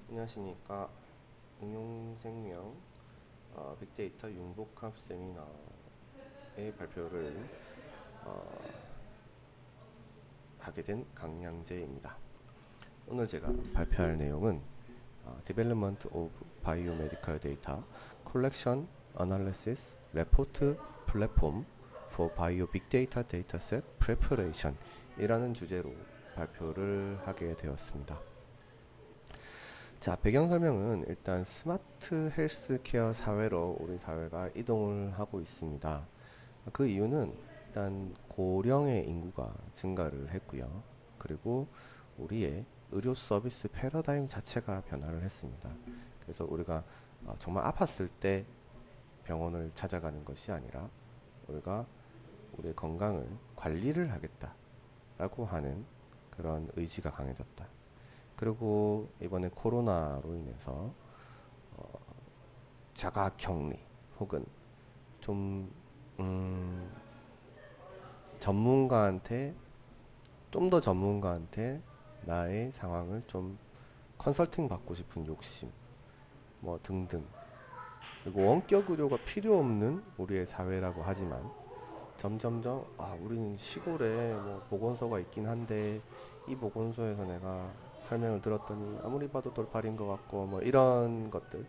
안녕하십니까. 응용생명 빅데이터 융복합 세미나의 발표를 하게 된 강양재입니다. 오늘 제가 발표할 내용은 Development of Biomedical Data Collection, Analysis, Report Platform for Bio Big Data Dataset Preparation 이라는 주제로 발표를 하게 되었습니다. 자, 배경 설명은 일단 스마트 헬스케어 사회로 우리 사회가 이동을 하고 있습니다. 그 이유는 일단 고령의 인구가 증가를 했고요. 그리고 우리의 의료 서비스 패러다임 자체가 변화를 했습니다. 그래서 우리가 정말 아팠을 때 병원을 찾아가는 것이 아니라 우리가 우리의 건강을 관리를 하겠다라고 하는 그런 의지가 강해졌다. 그리고 이번에 코로나로 인해서 자가격리 혹은 좀 전문가한테 좀 더 전문가한테 나의 상황을 좀 컨설팅 받고 싶은 욕심 뭐 등등, 그리고 원격 의료가 필요 없는 우리의 사회라고 하지만 점점점 우리는 시골에 뭐 보건소가 있긴 한데 이 보건소에서 내가 설명을 들었더니 아무리 봐도 돌팔인 것 같고 뭐 이런 것들,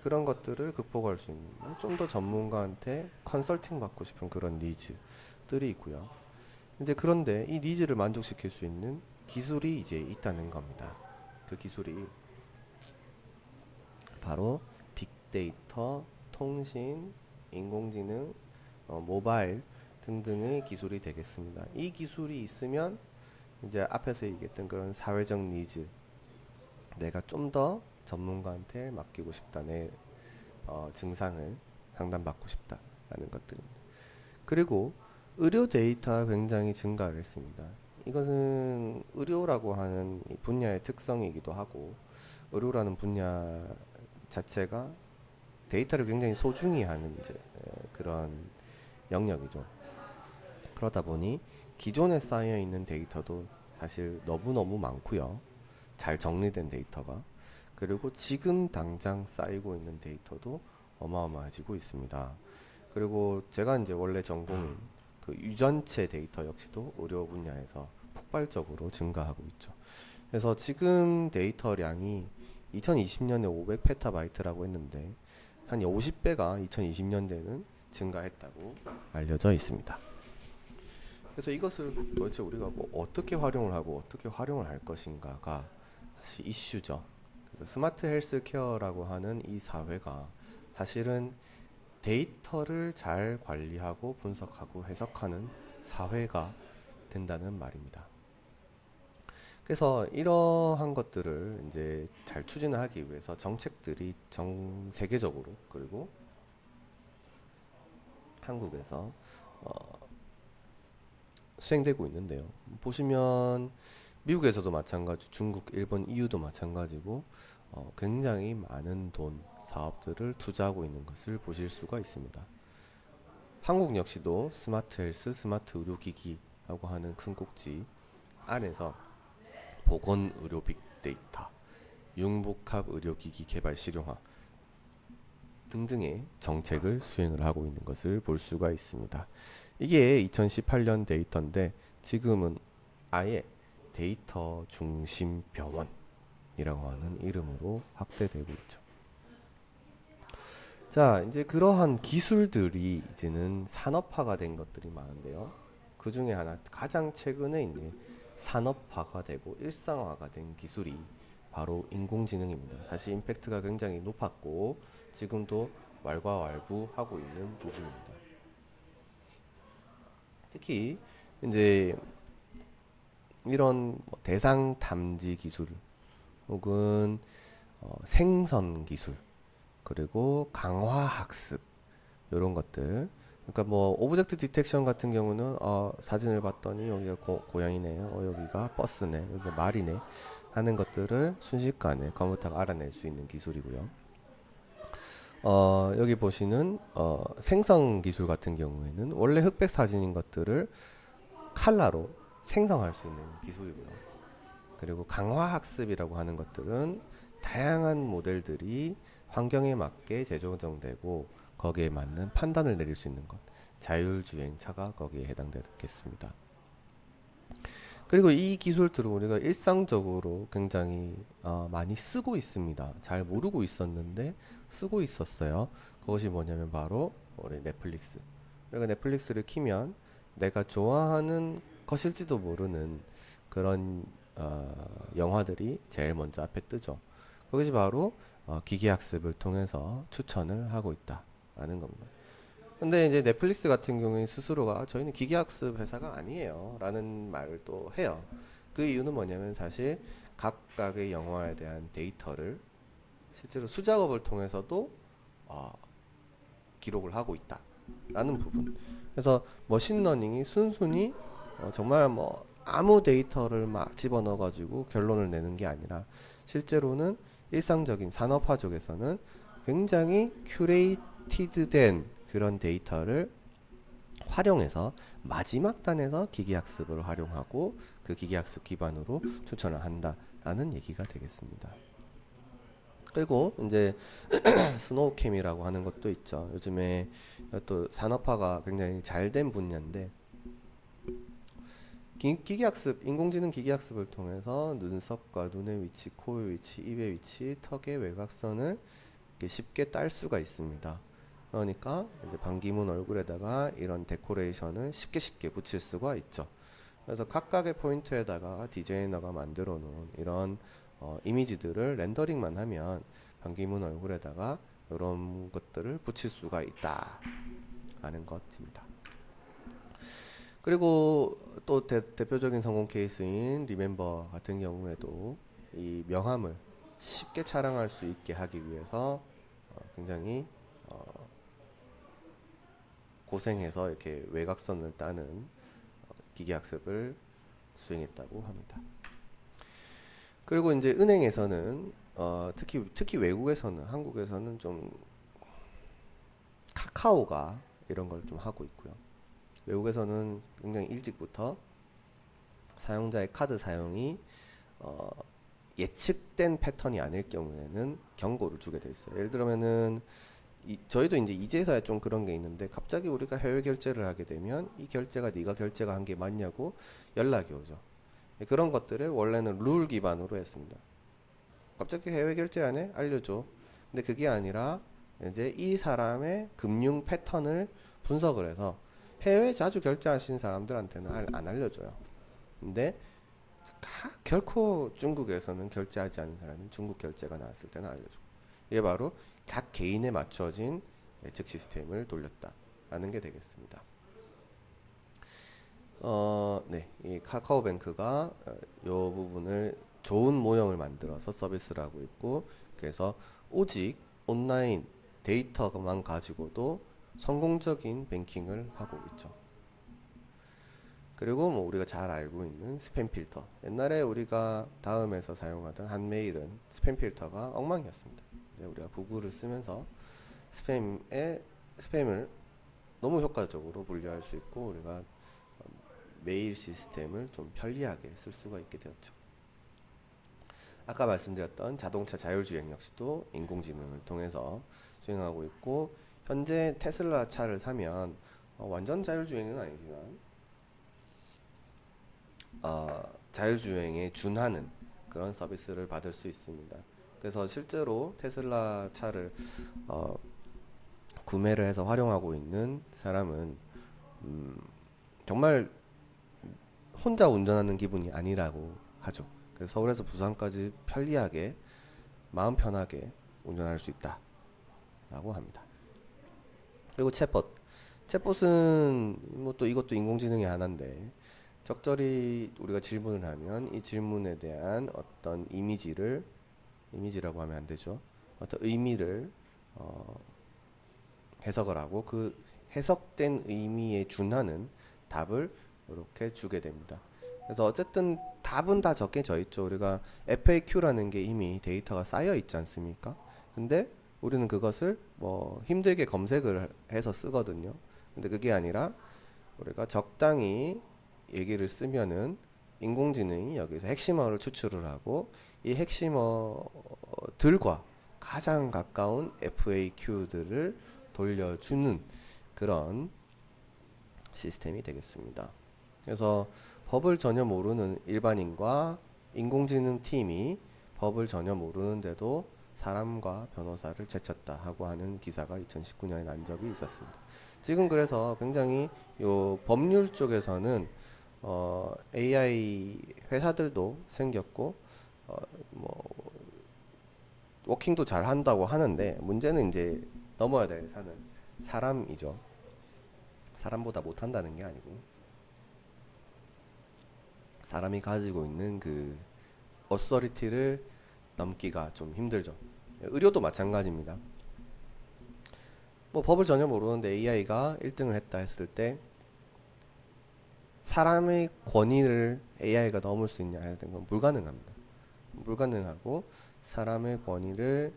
그런 것들을 극복할 수 있는 좀 더 전문가한테 컨설팅 받고 싶은 그런 니즈들이 있고요. 이제 그런데 이 니즈를 만족시킬 수 있는 기술이 이제 있다는 겁니다. 그 기술이 바로 빅데이터, 통신, 인공지능, 모바일 등등의 기술이 되겠습니다. 이 기술이 있으면 이제 앞에서 얘기했던 그런 사회적 니즈, 내가 좀 더 전문가한테 맡기고 싶다, 내 증상을 상담받고 싶다라는 것들입니다. 그리고 의료 데이터가 굉장히 증가를 했습니다. 이것은 의료라고 하는 이 분야의 특성이기도 하고, 의료라는 분야 자체가 데이터를 굉장히 소중히 하는 이제 그런 영역이죠. 그러다 보니 기존에 쌓여 있는 데이터도 사실 너무너무 많고요. 잘 정리된 데이터가. 그리고 지금 당장 쌓이고 있는 데이터도 어마어마해지고 있습니다. 그리고 제가 이제 원래 전공인 그 유전체 데이터 역시도 의료 분야에서 폭발적으로 증가하고 있죠. 그래서 지금 데이터량이 2020년에 500페타바이트라고 했는데 한 50배가 2020년대는 증가했다고 알려져 있습니다. 그래서 이것을 도대체 우리가 뭐 어떻게 활용을 하고 어떻게 활용을 할 것인가가 사실 이슈죠. 그래서 스마트 헬스 케어라고 하는 이 사회가 사실은 데이터를 잘 관리하고 분석하고 해석하는 사회가 된다는 말입니다. 그래서 이러한 것들을 이제 잘 추진하기 위해서 정책들이 전 세계적으로 그리고 한국에서 수행되고 있는데요. 보시면 미국에서도 마찬가지, 중국, 일본, EU도 마찬가지고 굉장히 많은 돈, 사업들을 투자하고 있는 것을 보실 수가 있습니다. 한국 역시도 스마트 헬스, 스마트 의료기기라고 하는 큰 꼭지 안에서 보건 의료 빅데이터, 융복합 의료기기 개발 실용화 등등의 정책을 수행을 하고 있는 것을 볼 수가 있습니다. 이게 2018년 데이터인데 지금은 아예 데이터 중심 병원이라고 하는 이름으로 확대되고 있죠. 자, 이제 그러한 기술들이 이제는 산업화가 된 것들이 많은데요. 그 중에 하나, 가장 최근에 이제 산업화가 되고 일상화가 된 기술이 바로 인공지능입니다. 사실 임팩트가 굉장히 높았고 지금도 왈가왈부하고 있는 부분입니다. 특히 이제 이런 대상 탐지 기술 혹은 생선 기술 그리고 강화 학습 이런 것들, 그러니까 뭐 오브젝트 디텍션 같은 경우는 사진을 봤더니 여기가 고양이네, 여기가 버스네, 여기가 말이네 하는 것들을 순식간에 컴퓨터가 알아낼 수 있는 기술이고요. 여기 보시는 생성 기술 같은 경우에는 원래 흑백 사진인 것들을 칼라로 생성할 수 있는 기술이고요. 그리고 강화학습이라고 하는 것들은 다양한 모델들이 환경에 맞게 재조정되고 거기에 맞는 판단을 내릴 수 있는 것, 자율주행차가 거기에 해당되겠습니다. 그리고 이 기술들을 우리가 일상적으로 굉장히 많이 쓰고 있습니다. 잘 모르고 있었는데 쓰고 있었어요. 그것이 뭐냐면 바로 우리 넷플릭스. 그러니까 넷플릭스를 키면 내가 좋아하는 것일지도 모르는 그런 영화들이 제일 먼저 앞에 뜨죠. 그것이 바로 기계학습을 통해서 추천을 하고 있다라는 겁니다. 근데 이제 넷플릭스 같은 경우에 스스로가 저희는 기계학습 회사가 아니에요 라는 말을 또 해요. 그 이유는 뭐냐면 사실 각각의 영화에 대한 데이터를 실제로 수작업을 통해서도 기록을 하고 있다 라는 부분. 그래서 머신러닝이 순순히 정말 뭐 아무 데이터를 막 집어넣어 가지고 결론을 내는 게 아니라 실제로는 일상적인 산업화 쪽에서는 굉장히 큐레이티드된 그런 데이터를 활용해서 마지막 단에서 기계학습을 활용하고 그 기계학습 기반으로 추천을 한다라는 얘기가 되겠습니다. 그리고 이제 스노우캠이라고 하는 것도 있죠. 요즘에 또 산업화가 굉장히 잘 된 분야인데 기계학습, 인공지능 기계학습을 통해서 눈썹과 눈의 위치, 코의 위치, 입의 위치, 턱의 외곽선을 쉽게 딸 수가 있습니다. 그러니까 이제 반기문 얼굴에다가 이런 데코레이션을 쉽게 붙일 수가 있죠. 그래서 각각의 포인트에다가 디자이너가 만들어 놓은 이런 이미지들을 렌더링만 하면 반기문 얼굴에다가 이런 것들을 붙일 수가 있다 하는 것입니다. 그리고 또 대표적인 성공 케이스인 리멤버 같은 경우에도 이 명함을 쉽게 촬영할 수 있게 하기 위해서 굉장히 고생해서 이렇게 외곽선을 따는 기계학습을 수행했다고 합니다. 그리고 이제 은행에서는 특히 외국에서는, 한국에서는 좀 카카오가 이런 걸 좀 하고 있고요. 외국에서는 굉장히 일찍부터 사용자의 카드 사용이 예측된 패턴이 아닐 경우에는 경고를 주게 돼 있어요. 예를 들면은 저희도 이제 이제서야 좀 그런 게 있는데 갑자기 우리가 해외 결제를 하게 되면 이 결제가 네가 결제가 한 게 맞냐고 연락이 오죠. 그런 것들을 원래는 룰 기반으로 했습니다. 갑자기 해외 결제 안 해? 알려줘. 근데 그게 아니라 이제 이 사람의 금융 패턴을 분석을 해서 해외 자주 결제하신 사람들한테는 안 알려줘요. 근데 결코 중국에서는 결제하지 않은 사람이 중국 결제가 나왔을 때는 알려주고, 이게 바로 각 개인에 맞춰진 예측 시스템을 돌렸다라는 게 되겠습니다. 네, 이 카카오뱅크가 이 부분을 좋은 모형을 만들어서 서비스를 하고 있고, 그래서 오직 온라인 데이터만 가지고도 성공적인 뱅킹을 하고 있죠. 그리고 뭐 우리가 잘 알고 있는 스팸 필터. 옛날에 우리가 다음에서 사용하던 한메일은 스팸 필터가 엉망이었습니다. 우리가 구글을 쓰면서 스팸을 너무 효과적으로 분류할 수 있고 우리가 메일 시스템을 좀 편리하게 쓸 수가 있게 되었죠. 아까 말씀드렸던 자동차 자율주행 역시도 인공지능을 통해서 수행하고 있고, 현재 테슬라 차를 사면 완전 자율주행은 아니지만 자율주행에 준하는 그런 서비스를 받을 수 있습니다. 그래서 실제로 테슬라 차를 구매를 해서 활용하고 있는 사람은 정말 혼자 운전하는 기분이 아니라고 하죠. 그래서 서울에서 부산까지 편리하게 마음 편하게 운전할 수 있다 라고 합니다. 그리고 챗봇은 뭐 또 이것도 인공지능의 하나인데, 적절히 우리가 질문을 하면 이 질문에 대한 어떤 이미지라고 하면 안 되죠. 어떤 의미를 해석을 하고 그 해석된 의미에 준하는 답을 이렇게 주게 됩니다. 그래서 어쨌든 답은 다 적혀져 있죠. 우리가 FAQ라는 게 이미 데이터가 쌓여 있지 않습니까? 근데 우리는 그것을 뭐 힘들게 검색을 해서 쓰거든요. 근데 그게 아니라 우리가 적당히 얘기를 쓰면은 인공지능이 여기서 핵심어를 추출을 하고 이 핵심어들과 가장 가까운 FAQ들을 돌려주는 그런 시스템이 되겠습니다. 그래서 법을 전혀 모르는 일반인과 인공지능 팀이 법을 전혀 모르는데도 사람과 변호사를 제쳤다 하고 하는 기사가 2019년에 난 적이 있었습니다. 지금 그래서 굉장히 요 법률 쪽에서는 AI 회사들도 생겼고 뭐 워킹도 잘 한다고 하는데 문제는 이제 넘어야 될 산은 사람이죠. 사람보다 못한다는 게 아니고 사람이 가지고 있는 그 어서리티를 넘기가 좀 힘들죠. 의료도 마찬가지입니다. 뭐 법을 전혀 모르는데 AI가 1등을 했다 했을 때 사람의 권위를 AI가 넘을 수 있냐 하는 건 불가능합니다. 불가능하고 사람의 권위를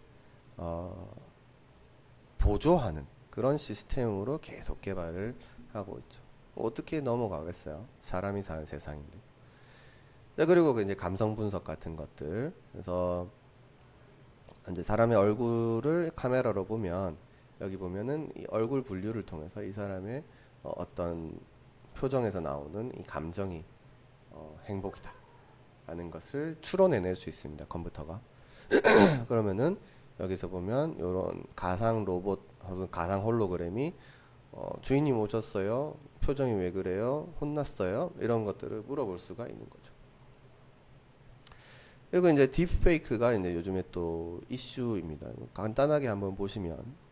보조하는 그런 시스템으로 계속 개발을 하고 있죠. 어떻게 넘어가겠어요? 사람이 사는 세상인데. 네, 그리고 이제 감성 분석 같은 것들. 그래서 이제 사람의 얼굴을 카메라로 보면 여기 보면은 이 얼굴 분류를 통해서 이 사람의 어떤 표정에서 나오는 이 감정이 행복이다 라는 것을 추론해낼 수 있습니다. 컴퓨터가. 그러면은 여기서 보면 이런 가상 로봇 혹은 가상 홀로그램이 주인님 오셨어요? 표정이 왜 그래요? 혼났어요? 이런 것들을 물어볼 수가 있는 거죠. 그리고 이제 딥페이크가 이제 요즘에 또 이슈입니다. 간단하게 한번 보시면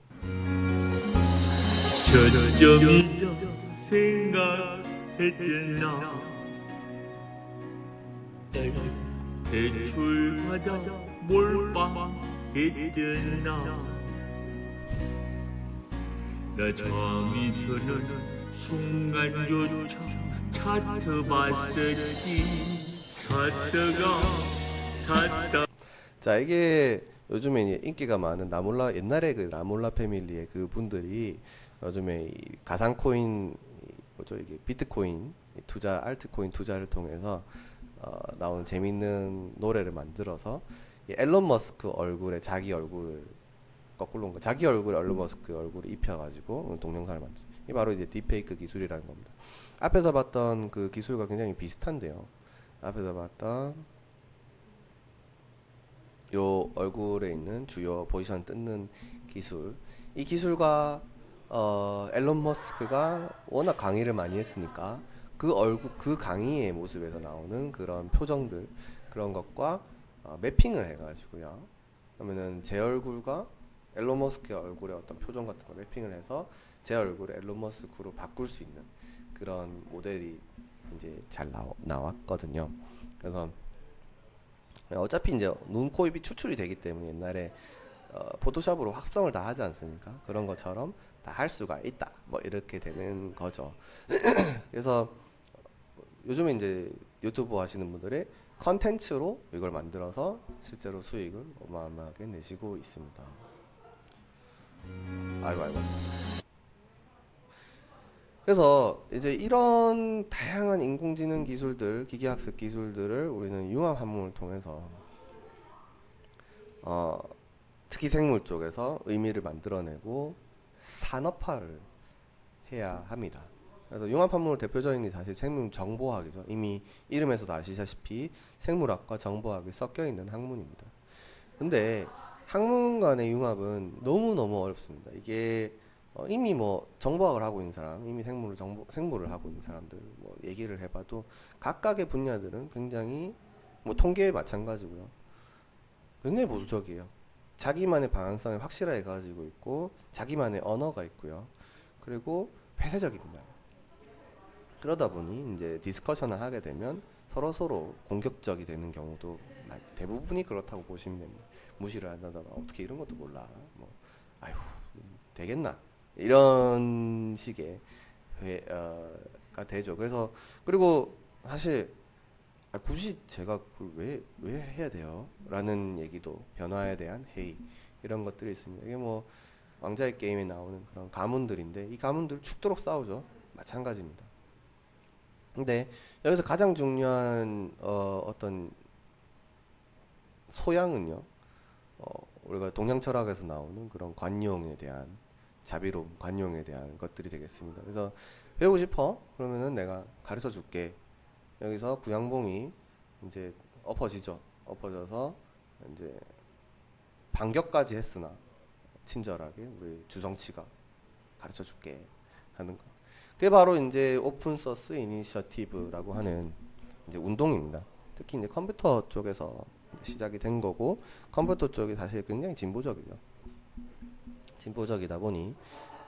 저점이라 생각했잖아. 대출 받아 몰빵했잖아. 나 잠이 드는 순간조차 차트 봤었지. 샀다. 자, 이게 요즘에 이제 인기가 많은 나몰라 옛날에 그 나몰라 패밀리의 그 분들이 요즘에 이 가상 코인 뭐죠 이게 비트코인 투자 알트코인 투자를 통해서 나온 재밌는 노래를 만들어서 이 앨런 머스크 얼굴에 자기 얼굴을 거꾸로 온 거 자기 얼굴에 앨런 머스크 얼굴을 입혀가지고 동영상을 만들. 이 바로 이제 딥페이크 기술이라는 겁니다. 앞에서 봤던 그 기술과 굉장히 비슷한데요. 앞에서 봤던 요 얼굴에 있는 주요 포지션 뜯는 기술, 이 기술과 앨런 머스크가 워낙 강의를 많이 했으니까 그 얼굴 그 강의의 모습에서 나오는 그런 표정들 그런 것과 매핑을 해가지고요. 그러면은 제 얼굴과 앨런 머스크의 얼굴의 어떤 표정 같은 거 매핑을 해서 제 얼굴을 앨런 머스크로 바꿀 수 있는 그런 모델이 이제 잘 나왔거든요. 그래서 어차피 이제 눈, 코, 입이 추출이 되기 때문에 옛날에 포토샵으로 확성을 다 하지 않습니까? 그런 것처럼 다 할 수가 있다. 뭐 이렇게 되는 거죠. 그래서 요즘에 이제 유튜브 하시는 분들이 컨텐츠로 이걸 만들어서 실제로 수익을 어마어마하게 내시고 있습니다. 아이고. 그래서 이제 이런 다양한 인공지능 기술들, 기계학습 기술들을 우리는 융합 한문을 통해서 특히 생물 쪽에서 의미를 만들어내고 산업화를 해야 합니다. 그래서 융합 한문의 대표적인 게 사실 생물 정보학이죠. 이미 이름에서도 아시다시피 생물학과 정보학이 섞여 있는 학문입니다. 근데 학문 간의 융합은 너무너무 어렵습니다. 이게 이미 뭐 정보학을 하고 있는 사람, 이미 생물을 하고 있는 사람들 뭐 얘기를 해봐도 각각의 분야들은 굉장히 뭐 통계에 마찬가지고요. 굉장히 보수적이에요. 자기만의 방향성을 확실하게 가지고 있고 자기만의 언어가 있고요. 그리고 폐쇄적입니다. 그러다 보니 이제 디스커션을 하게 되면 서로 공격적이 되는 경우도 대부분이 그렇다고 보시면 됩니다. 무시를 한다거나 어떻게 이런 것도 몰라. 뭐 아휴 되겠나 이런 식의 가 되죠. 그래서 그리고 사실 굳이 제가 그걸 왜 해야 돼요? 라는 얘기도 변화에 대한 회의 이런 것들이 있습니다. 이게 뭐 왕자의 게임에 나오는 그런 가문들인데 이 가문들 죽도록 싸우죠. 마찬가지입니다. 근데 여기서 가장 중요한 어떤 소양은요. 우리가 동양 철학에서 나오는 그런 관용에 대한 자비로움, 관용에 대한 것들이 되겠습니다. 그래서 배우고 싶어? 그러면은 내가 가르쳐 줄게. 여기서 구양봉이 이제 엎어지죠. 엎어져서 이제 반격까지 했으나 친절하게 우리 주성치가 가르쳐 줄게 하는 거. 그게 바로 이제 오픈 소스 이니셔티브라고 하는 이제 운동입니다. 특히 이제 컴퓨터 쪽에서 시작이 된 거고, 컴퓨터 쪽이 사실 굉장히 진보적이죠. 진보적이다 보니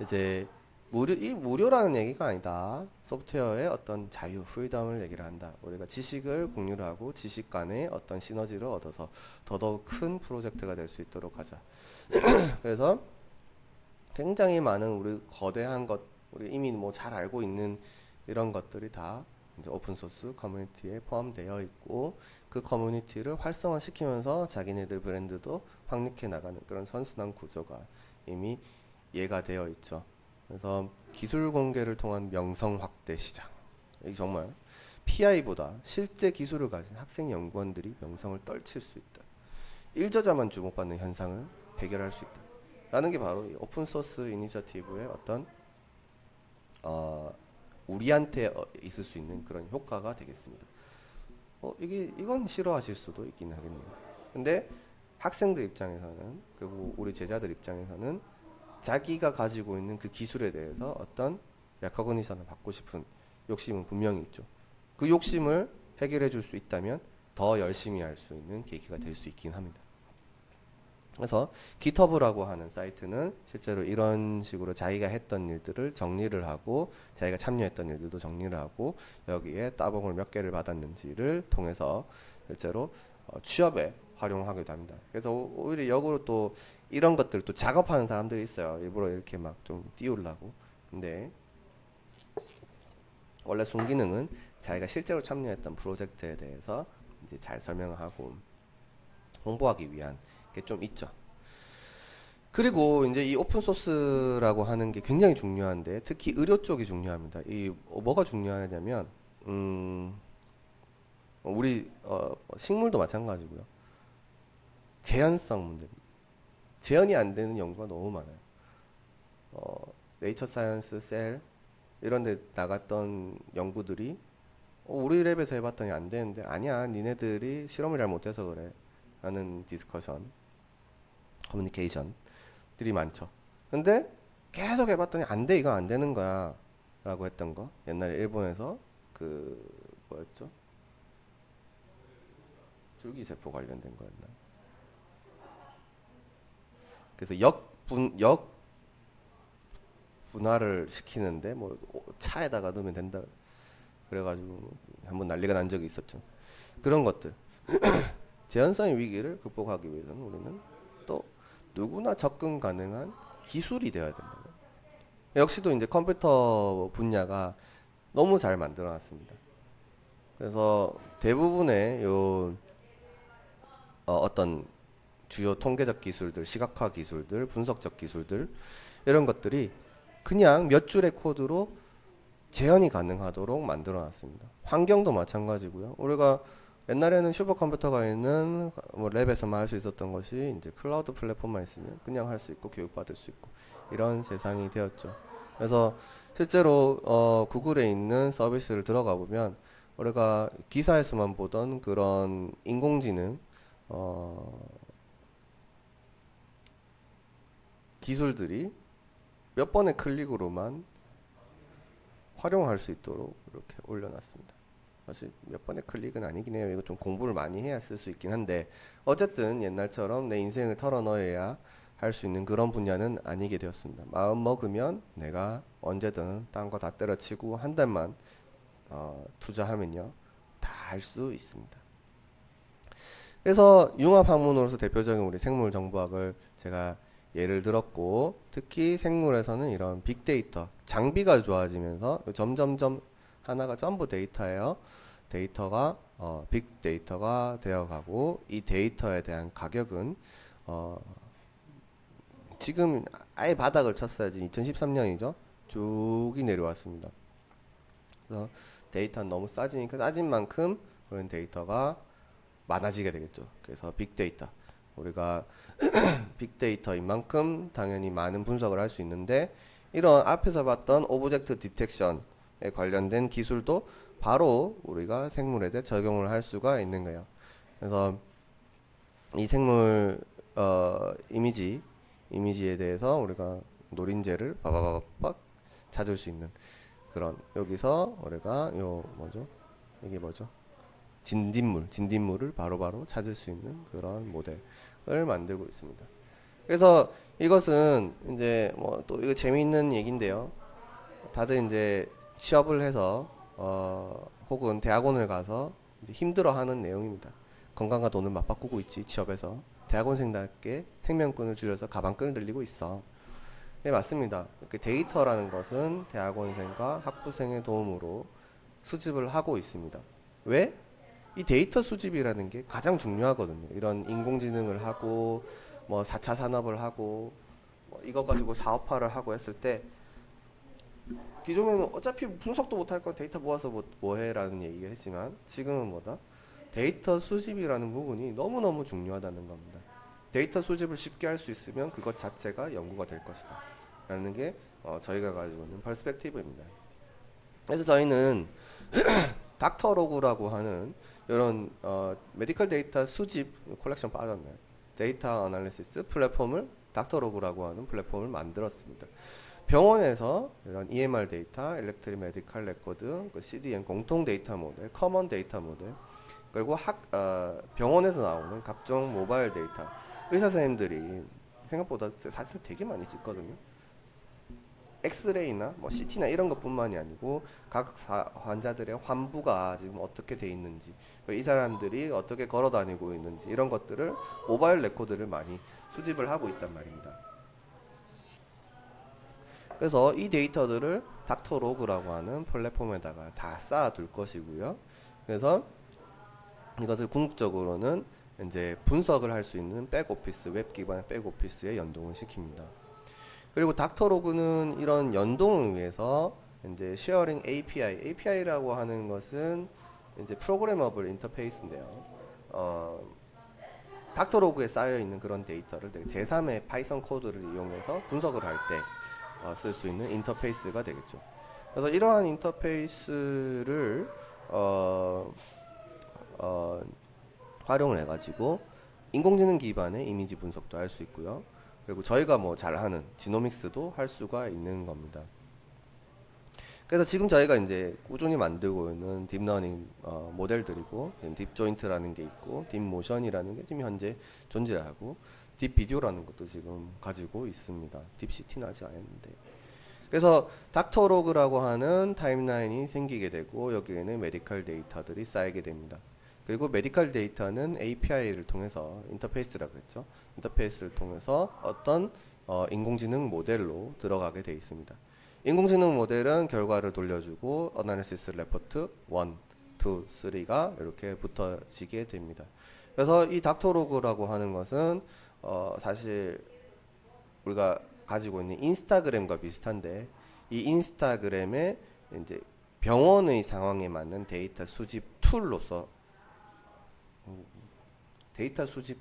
이제 이 무료라는 얘기가 아니다. 소프트웨어의 어떤 자유, 프리덤을 얘기를 한다. 우리가 지식을 공유를 하고 지식 간의 어떤 시너지를 얻어서 더더욱 큰 프로젝트가 될 수 있도록 하자. 그래서 굉장히 많은 우리 거대한 것, 우리 이미 뭐 잘 알고 있는 이런 것들이 다 이제 오픈 소스 커뮤니티에 포함되어 있고, 그 커뮤니티를 활성화시키면서 자기네들 브랜드도 확립해 나가는 그런 선순환 구조가 이미 이해가 되어 있죠. 그래서 기술 공개를 통한 명성 확대 시장. 이 정말 PI보다 실제 기술을 가진 학생 연구원들이 명성을 떨칠 수 있다. 일저자만 주목받는 현상을 해결할 수 있다. 라는 게 바로 이 오픈 소스 이니셔티브의 어떤 우리한테 있을 수 있는 그런 효과가 되겠습니다. 이건 싫어하실 수도 있긴 하겠네요. 근데 학생들 입장에서는, 그리고 우리 제자들 입장에서는 자기가 가지고 있는 그 기술에 대해서 어떤 레커그니션을 받고 싶은 욕심은 분명히 있죠. 그 욕심을 해결해 줄 수 있다면 더 열심히 할 수 있는 계기가 될 수 있긴 합니다. 그래서 GitHub라고 하는 사이트는 실제로 이런 식으로 자기가 했던 일들을 정리를 하고, 자기가 참여했던 일들도 정리를 하고, 여기에 따봉을 몇 개를 받았는지를 통해서 실제로 취업에 활용하기도 합니다. 그래서 오히려 역으로 또 이런 것들 또 작업하는 사람들이 있어요. 일부러 이렇게 막 좀 띄우려고. 근데 원래 순기능은 자기가 실제로 참여했던 프로젝트에 대해서 이제 잘 설명하고 홍보하기 위한 게 좀 있죠. 그리고 이제 이 오픈 소스라고 하는 게 굉장히 중요한데, 특히 의료 쪽이 중요합니다. 이 뭐가 중요하냐면 우리 식물도 마찬가지고요. 재현성 문제. 재현이 안 되는 연구가 너무 많아요. 네이처 사이언스, 셀 이런 데 나갔던 연구들이 우리 랩에서 해봤더니 안 되는데, 아니야, 니네들이 실험을 잘 못해서 그래 라는 디스커션, 커뮤니케이션들이 많죠. 근데 계속 해봤더니 안 돼, 이거 안 되는 거야 라고 했던 거, 옛날에 일본에서 그 뭐였죠? 줄기세포 관련된 거였나? 그래서 분화를 시키는데 뭐 차에다가 넣으면 된다 그래가지고 한번 난리가 난 적이 있었죠. 그런 것들. 재현성의 위기를 극복하기 위해서는 우리는 또 누구나 접근 가능한 기술이 되어야 된다. 역시도 이제 컴퓨터 분야가 너무 잘 만들어놨습니다. 그래서 대부분의 어떤 주요 통계적 기술들, 시각화 기술들, 분석적 기술들, 이런 것들이 그냥 몇 줄의 코드로 재현이 가능하도록 만들어놨습니다. 환경도 마찬가지고요. 우리가 옛날에는 슈퍼컴퓨터가 있는 뭐 랩에서만 할 수 있었던 것이 이제 클라우드 플랫폼만 있으면 그냥 할 수 있고 교육받을 수 있고 이런 세상이 되었죠. 그래서 실제로 구글에 있는 서비스를 들어가 보면 우리가 기사에서만 보던 그런 인공지능 기술들이 몇 번의 클릭으로만 활용할 수 있도록 이렇게 올려놨습니다. 사실 몇 번의 클릭은 아니긴 해요. 이거 좀 공부를 많이 해야 쓸 수 있긴 한데, 어쨌든 옛날처럼 내 인생을 털어넣어야 할 수 있는 그런 분야는 아니게 되었습니다. 마음 먹으면 내가 언제든 딴 거 다 때려치고 한 달만 투자하면요 다 할 수 있습니다. 그래서 융합학문으로서 대표적인 우리 생물정보학을 제가 예를 들었고, 특히 생물에서는 이런 빅데이터, 장비가 좋아지면서 점점점 하나가 전부 데이터예요. 데이터가 빅데이터가 되어가고, 이 데이터에 대한 가격은 지금 아예 바닥을 쳤어야지. 2013년이죠. 쭉이 내려왔습니다. 그래서 데이터는 너무 싸지니까 싸진 만큼 그런 데이터가 많아지게 되겠죠. 그래서 빅데이터. 우리가 빅데이터인 만큼 당연히 많은 분석을 할 수 있는데 이런 앞에서 봤던 오브젝트 디텍션에 관련된 기술도 바로 우리가 생물에 대해 적용을 할 수가 있는 거예요. 그래서 이 생물 이미지에 대해서 우리가 노린재를 바바바박 찾을 수 있는 그런 여기서 우리가 이게 뭐죠? 진딧물을 바로바로 찾을 수 있는 그런 모델을 만들고 있습니다. 그래서 이것은 이제 뭐 또 이거 재미있는 얘기인데요. 다들 이제 취업을 해서 혹은 대학원을 가서 이제 힘들어하는 내용입니다. 건강과 돈을 맞바꾸고 있지 취업에서 대학원생답게 생명끈을 줄여서 가방끈을 늘리고 있어. 네, 맞습니다. 이렇게 데이터라는 것은 대학원생과 학부생의 도움으로 수집을 하고 있습니다. 왜? 이 데이터 수집이라는 게 가장 중요하거든요. 이런 인공지능을 하고 뭐 4차 산업을 하고 뭐 이거 가지고 사업화를 하고 했을 때 기존에는 어차피 분석도 못할 거 데이터 모아서 뭐 해라는 얘기를 했지만 지금은 뭐다? 데이터 수집이라는 부분이 너무너무 중요하다는 겁니다. 데이터 수집을 쉽게 할 수 있으면 그것 자체가 연구가 될 것이다 라는 게 저희가 가지고 있는 퍼스펙티브입니다. 그래서 저희는 닥터로그라고 하는 이런 메디컬 데이터 수집 콜렉션 빠졌나요? 데이터 어널리시스 플랫폼을 닥터로그라고 하는 플랫폼을 만들었습니다. 병원에서 이런 EMR 데이터, 일렉트릭 메디컬 레코드, 그 CDM 공통 데이터 모델, 커먼 데이터 모델, 그리고 병원에서 나오는 각종 모바일 데이터. 의사 선생님들이 생각보다 사실 되게 많이 찍거든요. 엑스레이나 뭐 CT나 이런 것뿐만이 아니고 각 환자들의 환부가 지금 어떻게 돼 있는지, 이 사람들이 어떻게 걸어 다니고 있는지 이런 것들을 모바일 레코드를 많이 수집을 하고 있단 말입니다. 그래서 이 데이터들을 닥터로그라고 하는 플랫폼에다가 다 쌓아둘 것이고요. 그래서 이것을 궁극적으로는 이제 분석을 할 수 있는 백오피스, 웹 기반의 백오피스에 연동을 시킵니다. 그리고 닥터로그는 이런 연동을 위해서 이제 쉐어링 API라고 하는 것은 이제 프로그래머블 인터페이스인데요. 닥터로그에 쌓여 있는 그런 데이터를 제3의 파이썬 코드를 이용해서 분석을 할 때 쓸 수 있는 인터페이스가 되겠죠. 그래서 이러한 인터페이스를 활용을 해가지고 인공지능 기반의 이미지 분석도 할 수 있고요. 그리고 저희가 뭐 잘하는 지노믹스도 할 수가 있는 겁니다. 그래서 지금 저희가 이제 꾸준히 만들고 있는 딥러닝 모델들이고 딥조인트라는 게 있고 딥모션이라는 게 지금 현재 존재하고 딥비디오라는 것도 지금 가지고 있습니다. 딥시티는 아직 안 했는데. 그래서 닥터로그라고 하는 타임라인이 생기게 되고 여기에는 메디컬 데이터들이 쌓이게 됩니다. 그리고 메디컬 데이터는 API를 통해서 인터페이스라고 했죠. 인터페이스를 통해서 어떤 인공지능 모델로 들어가게 되어 있습니다. 인공지능 모델은 결과를 돌려주고 어나리시스 레포트 1, 2, 3가 이렇게 붙어지게 됩니다. 그래서 이 닥터로그라고 하는 것은 사실 우리가 가지고 있는 인스타그램과 비슷한데 이 인스타그램의 이제 병원의 상황에 맞는 데이터 수집 툴로서 데이터 수집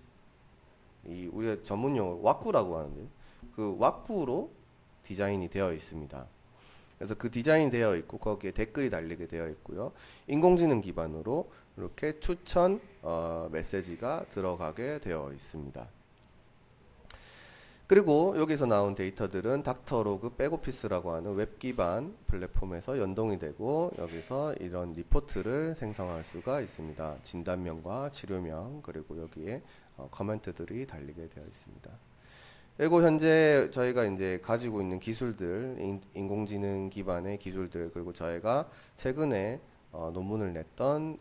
이 우리가 전문 용어로 왁구라고 하는데 그 왁구로 디자인이 되어 있습니다. 그래서 그 디자인이 되어 있고 거기에 댓글이 달리게 되어 있고요. 인공지능 기반으로 이렇게 추천 메시지가 들어가게 되어 있습니다. 그리고 여기서 나온 데이터들은 닥터로그 백오피스라고 하는 웹 기반 플랫폼에서 연동이 되고 여기서 이런 리포트를 생성할 수가 있습니다. 진단명과 치료명 그리고 여기에 커멘트들이 달리게 되어 있습니다. 그리고 현재 저희가 이제 가지고 있는 기술들, 인공지능 기반의 기술들 그리고 저희가 최근에 논문을 냈던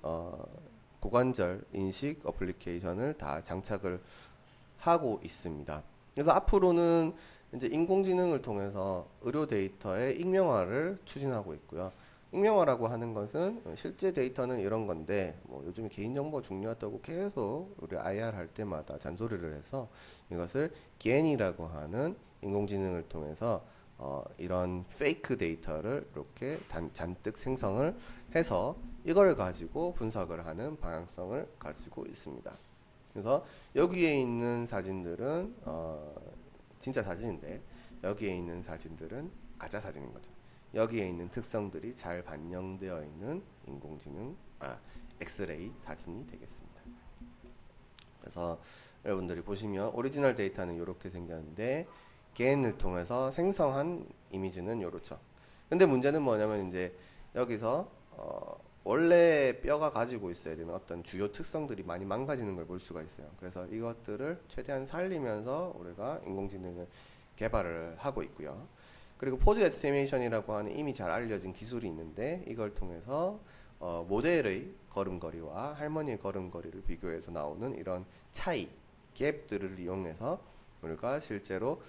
고관절 인식 어플리케이션을 다 장착을 하고 있습니다. 그래서 앞으로는 이제 인공지능을 통해서 의료 데이터의 익명화를 추진하고 있고요. 익명화라고 하는 것은 실제 데이터는 이런 건데 뭐 요즘 개인정보가 중요하다고 계속 우리 IR 할 때마다 잔소리를 해서 이것을 GAN이라고 하는 인공지능을 통해서 이런 페이크 데이터를 이렇게 잔뜩 생성을 해서 이걸 가지고 분석을 하는 방향성을 가지고 있습니다. 그래서 여기에 있는 사진들은 진짜 사진인데 여기에 있는 사진들은 가짜 사진인 거죠. 여기에 있는 특성들이 잘 반영되어 있는 인공지능 엑스레이 사진이 되겠습니다. 그래서 여러분들이 보시면 오리지널 데이터는 이렇게 생겼는데 개인을 통해서 생성한 이미지는 이렇죠. 근데 문제는 뭐냐면 이제 여기서 원래 뼈가 가지고 있어야 되는 어떤 주요 특성들이 많이 망가지는 걸 볼 수가 있어요. 그래서 이것들을 최대한 살리면서 우리가 인공지능을 개발을 하고 있고요. 그리고 포즈 에스티메이션이라고 하는 이미 잘 알려진 기술이 있는데 이걸 통해서 모델의 걸음걸이와 할머니의 걸음걸이를 비교해서 나오는 이런 차이, 갭들을 이용해서 우리가 실제로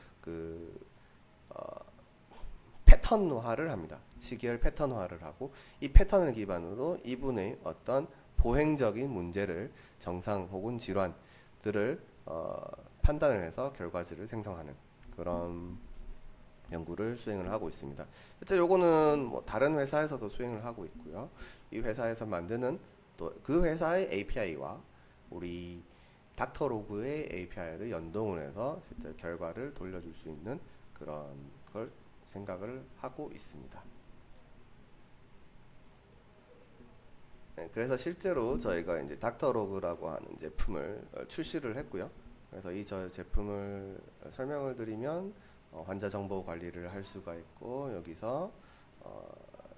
패턴화를 합니다. 시계열 패턴화를 하고 이 패턴을 기반으로 이분의 어떤 보행적인 문제를 정상 혹은 질환들을 판단을 해서 결과지를 생성하는 그런 연구를 수행을 하고 있습니다. 실제 요거는 뭐 다른 회사에서도 수행을 하고 있고요. 이 회사에서 만드는 또 그 회사의 API와 우리 닥터로그의 API를 연동을 해서 실제 결과를 돌려줄 수 있는 그런 걸 생각을 하고 있습니다. 네, 그래서 실제로 저희가 이제 닥터로그라고 하는 제품을 출시를 했고요. 그래서 이 제품을 설명을 드리면 환자 정보 관리를 할 수가 있고 여기서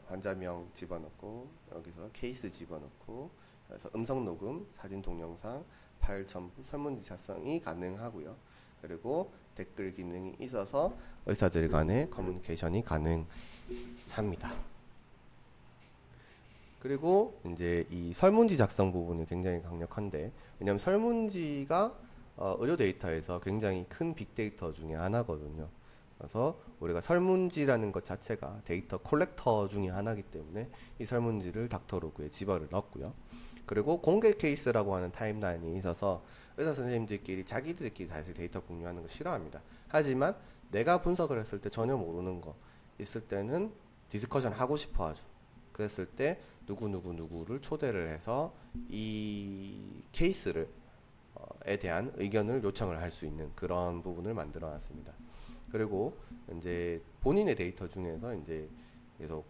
환자명 집어넣고 여기서 케이스 집어넣고 그래서 음성 녹음, 사진 동영상, 파일 첨부, 설문지 작성이 가능하고요. 그리고 댓글 기능이 있어서 의사들 간의 커뮤니케이션이 가능합니다. 그리고 이제 이 설문지 작성 부분이 굉장히 강력한데 왜냐하면 설문지가 의료 데이터에서 굉장히 큰 빅데이터 중에 하나거든요. 그래서 우리가 설문지라는 것 자체가 데이터 콜렉터 중에 하나이기 때문에 이 설문지를 닥터로그에 집어를 넣었고요. 그리고 공개 케이스라고 하는 타임라인이 있어서 의사 선생님들끼리 자기들끼리 사실 데이터 공유하는 거 싫어합니다. 하지만 내가 분석을 했을 때 전혀 모르는 거 있을 때는 디스커션 하고 싶어 하죠. 그랬을 때 누구를 초대를 해서 이 케이스를 에 대한 의견을 요청을 할 수 있는 그런 부분을 만들어 놨습니다. 그리고 이제 본인의 데이터 중에서 이제 계속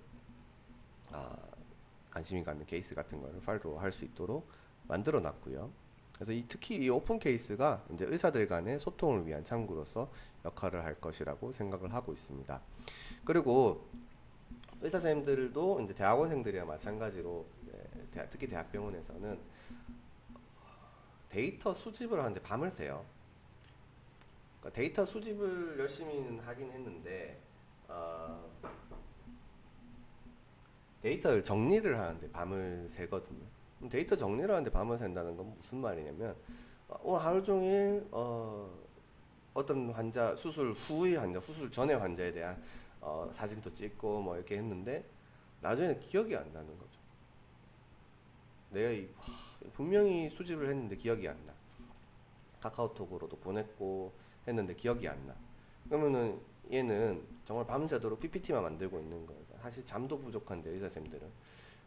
관심이 가는 케이스 같은 거를 팔로우 할 수 있도록 만들어 놨고요. 그래서 특히 이 오픈 케이스가 이제 의사들 간의 소통을 위한 창구로서 역할을 할 것이라고 생각을 하고 있습니다. 그리고 의사 선생님들도 이제 대학원생들이랑 마찬가지로 특히 대학병원에서는 데이터 수집을 하는데 밤을 새요. 그러니까 데이터 수집을 열심히 하긴 했는데 데이터를 정리를 하는데 밤을 새거든요. 그럼 데이터 정리를 하는데 밤을 샌다는 건 무슨 말이냐면 오늘 하루 종일 어떤 환자 수술 후의 환자, 수술 전의 환자에 대한 사진도 찍고 뭐 이렇게 했는데 나중에는 기억이 안 나는 거죠. 내가 분명히 수집을 했는데 기억이 안 나. 카카오톡으로도 보냈고 했는데 기억이 안 나. 그러면은 얘는 정말 밤새도록 PPT만 만들고 있는 거예요. 사실 잠도 부족한데 의사 쌤들은.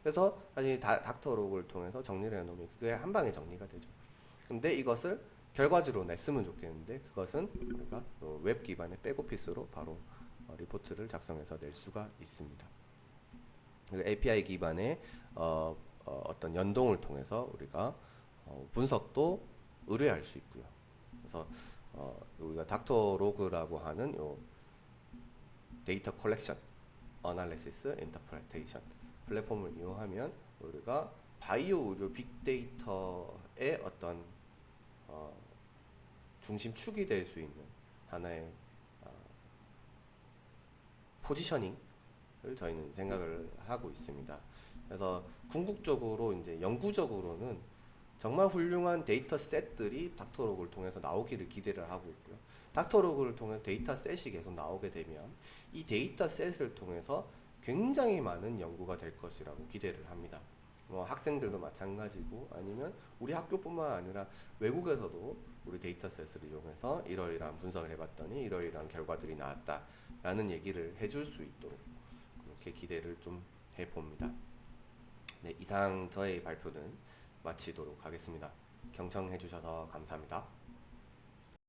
그래서 사실 닥터로그를 통해서 정리를 해놓으면 그게 한 방에 정리가 되죠. 근데 이것을 결과지로 냈으면 좋겠는데 그것은 우리가 웹 기반의 백오피스로 바로 리포트를 작성해서 낼 수가 있습니다. API 기반의 어떤 연동을 통해서 우리가 분석도 의뢰할 수 있고요. 그래서 우리가 닥터로그라고 하는 요 데이터 컬렉션, 어널리시스, 인터프레테이션 플랫폼을 이용하면 우리가 바이오 의료 빅데이터의 어떤 중심축이 될 수 있는 하나의 포지셔닝을 저희는 생각을 하고 있습니다. 그래서 궁극적으로 이제 영구적으로는 정말 훌륭한 데이터 셋들이 닥터로그를 통해서 나오기를 기대를 하고 있고요. 닥터로그를 통해서 데이터 셋이 계속 나오게 되면 이 데이터 셋을 통해서 굉장히 많은 연구가 될 것이라고 기대를 합니다. 뭐 학생들도 마찬가지고 아니면 우리 학교뿐만 아니라 외국에서도 우리 데이터셋을 이용해서 이러이러한 분석을 해봤더니 이러이러한 결과들이 나왔다라는 얘기를 해줄 수 있도록 그렇게 기대를 좀 해봅니다. 네, 이상 저의 발표는 마치도록 하겠습니다. 경청해주셔서 감사합니다.